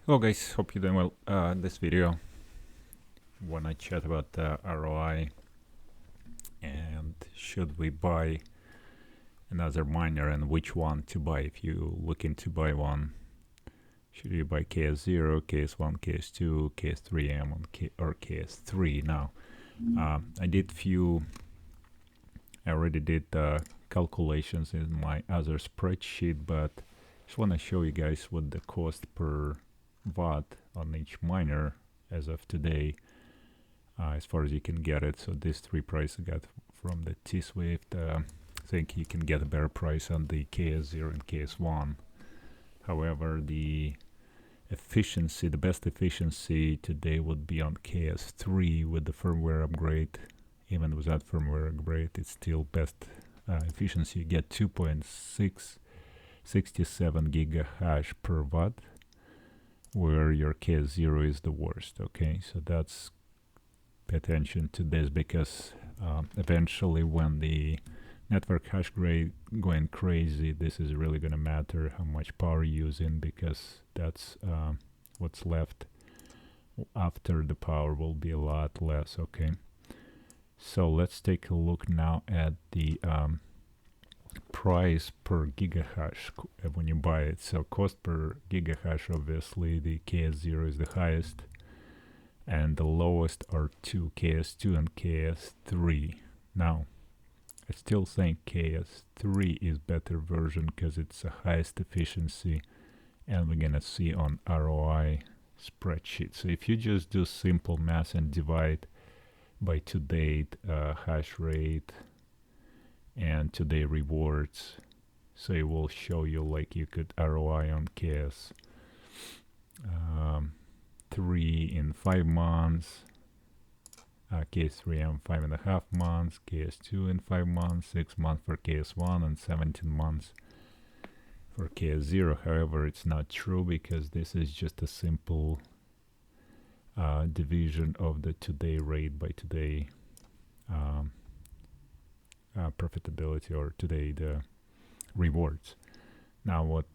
Hello guys, hope you're doing well. This video, wanna chat about the ROI and should we buy another miner and which one to buy. If you looking to buy one, should you buy KS0, KS1, KS2, KS3M, or KS3 now? I already did calculations in my other spreadsheet, but just want to show you guys what the cost per watt on each miner as of today, as far as you can get it. So these three prices I got from the T-Swift. I think you can get a better price on the KS0 and KS1. However, the efficiency, the best efficiency today would be on KS3 with the firmware upgrade. Even without firmware upgrade, it's still best efficiency. You get 2.667 gigahash per watt, where your KS0 is the worst. Okay, so that's, pay attention to this, because eventually when the network hash rate going crazy, this is really going to matter how much power you're using, because that's what's left after the power will be a lot less. Okay, so let's take a look now at the price per gigahash when you buy it. So cost per gigahash, obviously the KS0 is the highest, and the lowest are two, KS2 and KS3. Now I still think KS3 is better version because it's the highest efficiency, and we're gonna see on ROI spreadsheet. So if you just do simple math and divide by to date hash rate and today rewards, so it will show you like you could ROI on KS 3 in 5 months, KS3M 5.5 months, KS2 in 5 months, 6 months for KS1, and 17 months for KS0. However, it's not true, because this is just a simple division of the today rate by today profitability, or today the rewards. Now what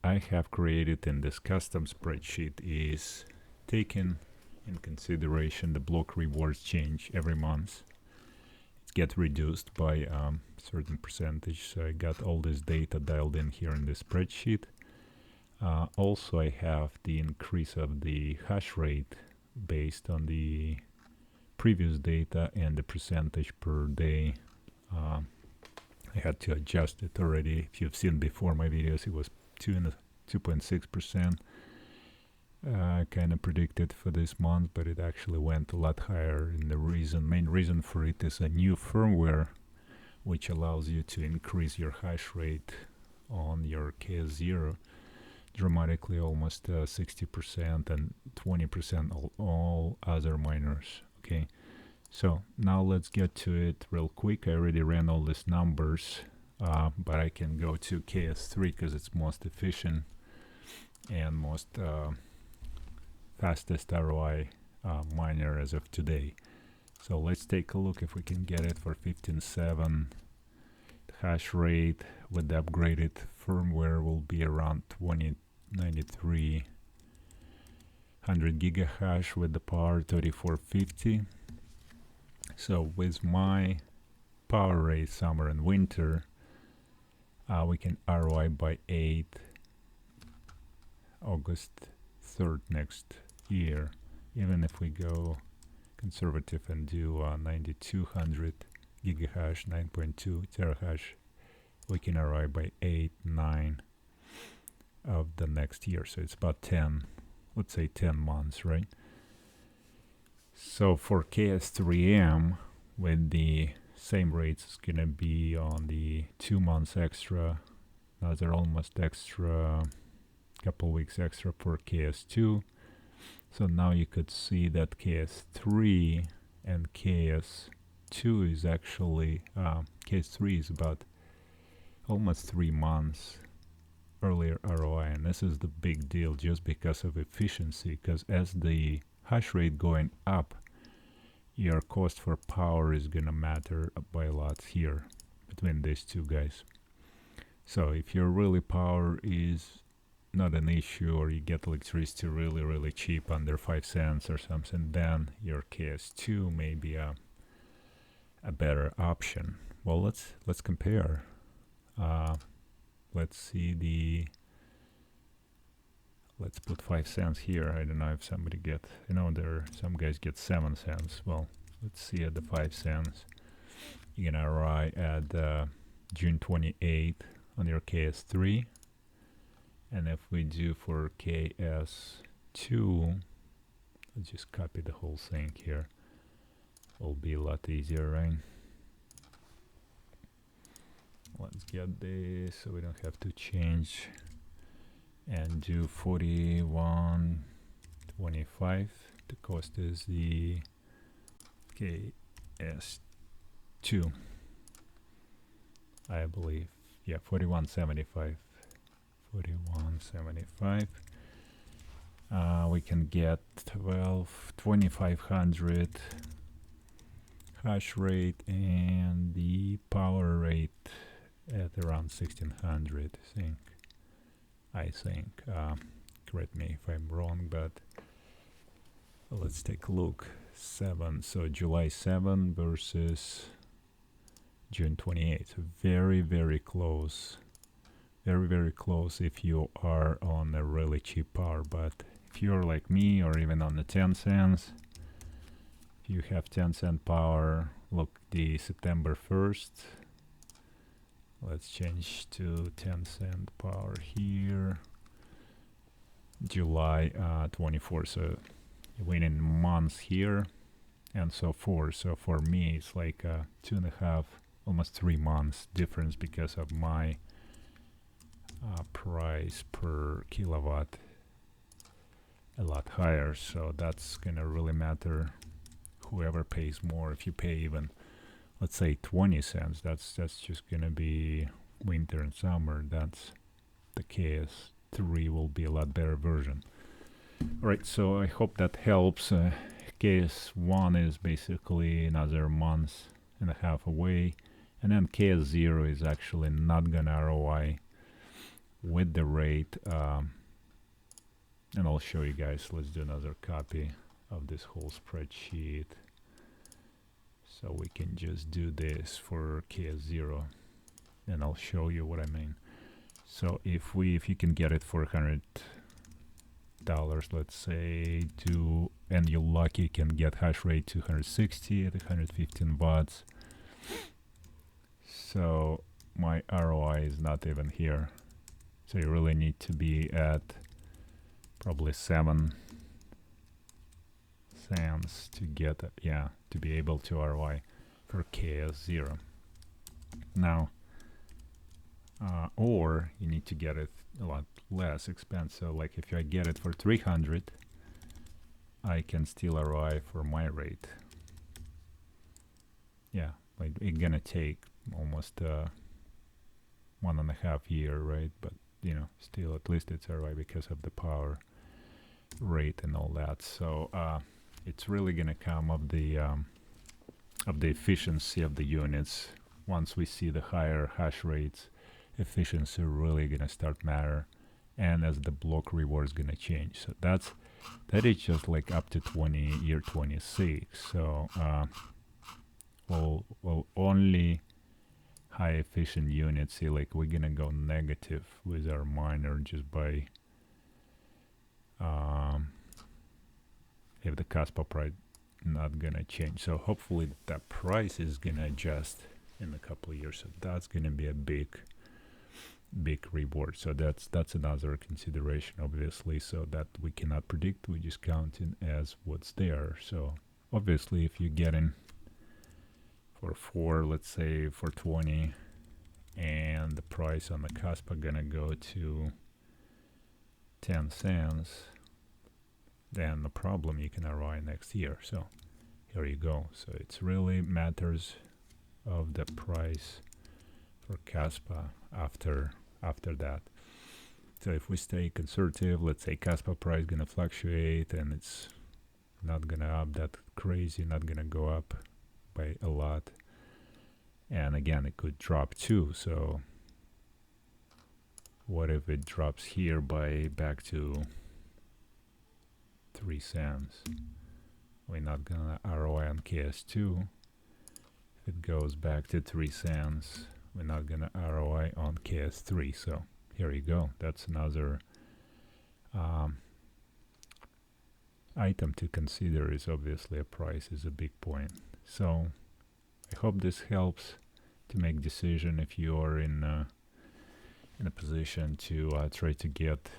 I have created in this custom spreadsheet is taking in consideration the block rewards change every month. It gets reduced by a certain percentage, so I got all this data dialed in here in the spreadsheet. Also I have the increase of the hash rate based on the previous data and the percentage per day. I had to adjust it already. If you've seen before my videos, it was 2.6%. Kind of predicted for this month, but it actually went a lot higher. And the main reason for it is a new firmware which allows you to increase your hash rate on your KS0 dramatically, almost 60% and 20% all other miners. Okay, so now let's get to it real quick. I already ran all these numbers, but I can go to KS3 because it's most efficient and most fastest ROI miner as of today. So let's take a look if we can get it for 15.7. Hash rate with the upgraded firmware will be around 2093. 100 gigahash with the power 3450. So with my power rate summer and winter, we can ROI by 8 August 3rd next year. Even if we go conservative and do 9200 gigahash, 9.2 terahash, we can ROI by 8, 9 of the next year. So it's about 10, let's say 10 months, right? So for KS3M, with the same rates, it's gonna be on the 2 months extra, another almost extra, couple weeks extra for KS2. So now you could see that KS3 and KS2 is actually, KS3 is about almost 3 months earlier ROI, and this is the big deal just because of efficiency, because as the hash rate going up, your cost for power is gonna matter by a lot here between these two guys. So if your really power is not an issue, or you get electricity really cheap, under 5 cents or something, then your KS2 may be a better option. Well, let's compare. Let's see the. Let's put 5 cents here. I don't know if somebody get. You know, some guys get 7 cents. Well, let's see at the 5 cents. You're gonna arrive at June 28th on your KS3, and if we do for KS2, let's just copy the whole thing here. Will be a lot easier, right? Let's get this so we don't have to change, and do 41.25. The cost is the KS2, I believe. Yeah, 41.75. 41.75. We can get 2500 hash rate, and the power rate at around 1600. I think. Correct me if I'm wrong, but let's take a look. So July 7 versus June 28. So very close. Very close if you are on a really cheap power. But if you're like me, or even on the 10 cents, if you have 10-cent power, look, the September 1st. Let's change to 10-cent power here. July 24. So you win in months here, and so forth. So for me, it's like 2.5, almost 3 months difference because of my price per kilowatt a lot higher. So that's gonna really matter. Whoever pays more, if you pay even, let's say 20 cents, that's just gonna be winter and summer. That's the KS3 will be a lot better version. All right, so I hope that helps. KS1 is basically another month and a half away, and then KS0 is actually not gonna ROI with the rate, and I'll show you guys. Let's do another copy of this whole spreadsheet, so we can just do this for KS0, and I'll show you what I mean. So if you can get it for $100, let's say, and you're lucky, you can get hash rate 260 at 115 watts. So my ROI is not even here. So you really need to be at probably 7 cents to get to be able to ROI for KS0. Now, or you need to get it a lot less expensive. Like if I get it for 300, I can still ROI for my rate. Yeah, like it's gonna take almost 1.5 years, right? But you know, still at least it's ROI because of the power rate and all that. So it's really gonna come of the efficiency of the units. Once we see the higher hash rates, efficiency really gonna start matter, and as the block reward is gonna change. So that is just like up to year 26. So we'll only high efficient units, see, like we're gonna go negative with our miner just by if the Kaspa price not gonna change. So hopefully that price is gonna adjust in a couple of years. So that's gonna be a big reward. So that's another consideration, obviously. So that we cannot predict, we just counting as what's there. So obviously if you get in for let's say for 20, and the price on the Kaspa gonna go to 10 cents, then the problem you can ROI next year. So here you go. So it's really matters of the price for Kaspa after that. So if we stay conservative, let's say Kaspa price gonna fluctuate and it's not gonna up that crazy, not gonna go up by a lot, and again it could drop too. So what if it drops here by back to 3 cents? We're not gonna ROI on KS2. If it goes back to 3 cents, we're not gonna ROI on KS3. So here you go. That's another item to consider. Is obviously a price is a big point. So I hope this helps to make decision if you are in a position to try to get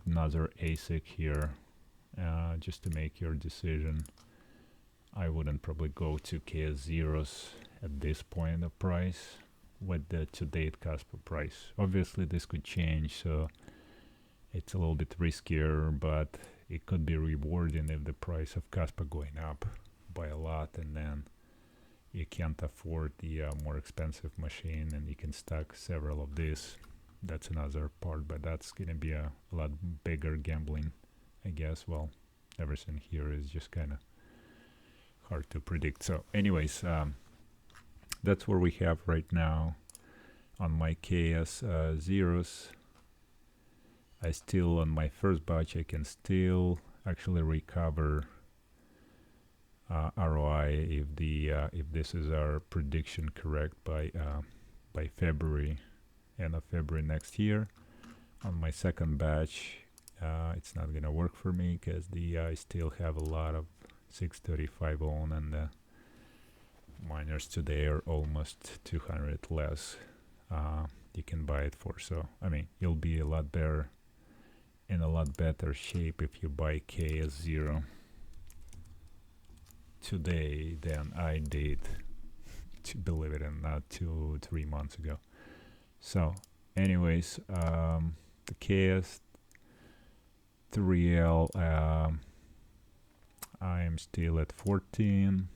another ASIC here, just to make your decision. I wouldn't probably go to KS zeros at this point of price with the to-date Kaspa price. Obviously this could change, so it's a little bit riskier, but it could be rewarding if the price of Kaspa going up by a lot, and then you can't afford the more expensive machine and you can stack several of these. That's another part, but that's gonna be a lot bigger gambling, I guess. Well, everything here is just kind of hard to predict. So anyways, that's where we have right now on my KS zeros. I still, on my first batch, I can still actually recover ROI if this is our prediction correct by February, end of February next year. On my second batch, it's not gonna work for me because I still have a lot of 635 on, and the miners today are almost 200 less you can buy it for. So I mean, you'll be a lot better, in a lot better shape if you buy KS0 today than I did, to believe it or not, 2-3 months ago. So anyways, the KS3L, I am still at 14,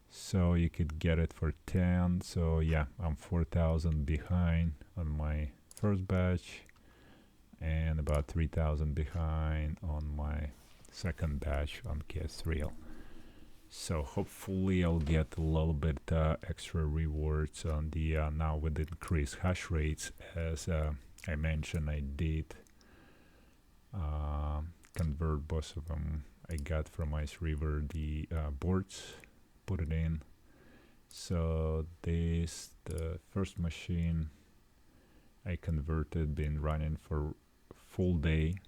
so you could get it for 10. So yeah, I'm 4,000 behind on my first batch and about 3,000 behind on my second batch on KS3L. So hopefully I'll get a little bit extra rewards on the now with increased hash rates. As I mentioned, I did convert both of them. I got from Iceriver the boards, put it in. So this, the first machine I converted, been running for full day,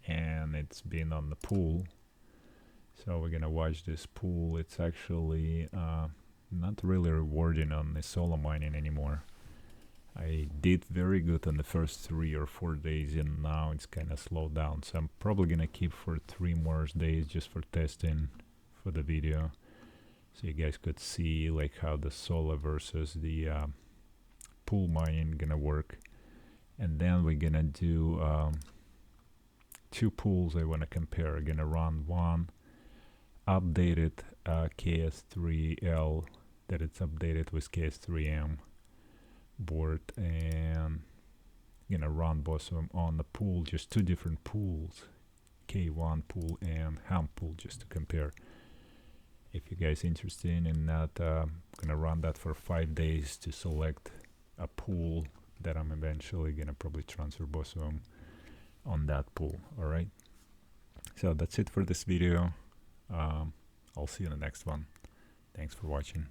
and it's been on the pool. So we're gonna watch this pool. It's actually not really rewarding on the solo mining anymore. I did very good on the first 3 or 4 days, and now it's kind of slowed down. So I'm probably gonna keep for 3 more days just for testing for the video, so you guys could see like how the solo versus the pool mining gonna work. And then we're gonna do 2 pools I want to compare. I'm gonna run one updated KS3L that it's updated with KS3M board, and gonna run both of them on the pool, just 2 different pools, K1 pool and Ham pool, just to compare. If you guys interested in that, gonna run that for 5 days to select a pool that I'm eventually gonna probably transfer both of them on that pool. All right, so that's it for this video. I'll see you in the next one. Thanks for watching.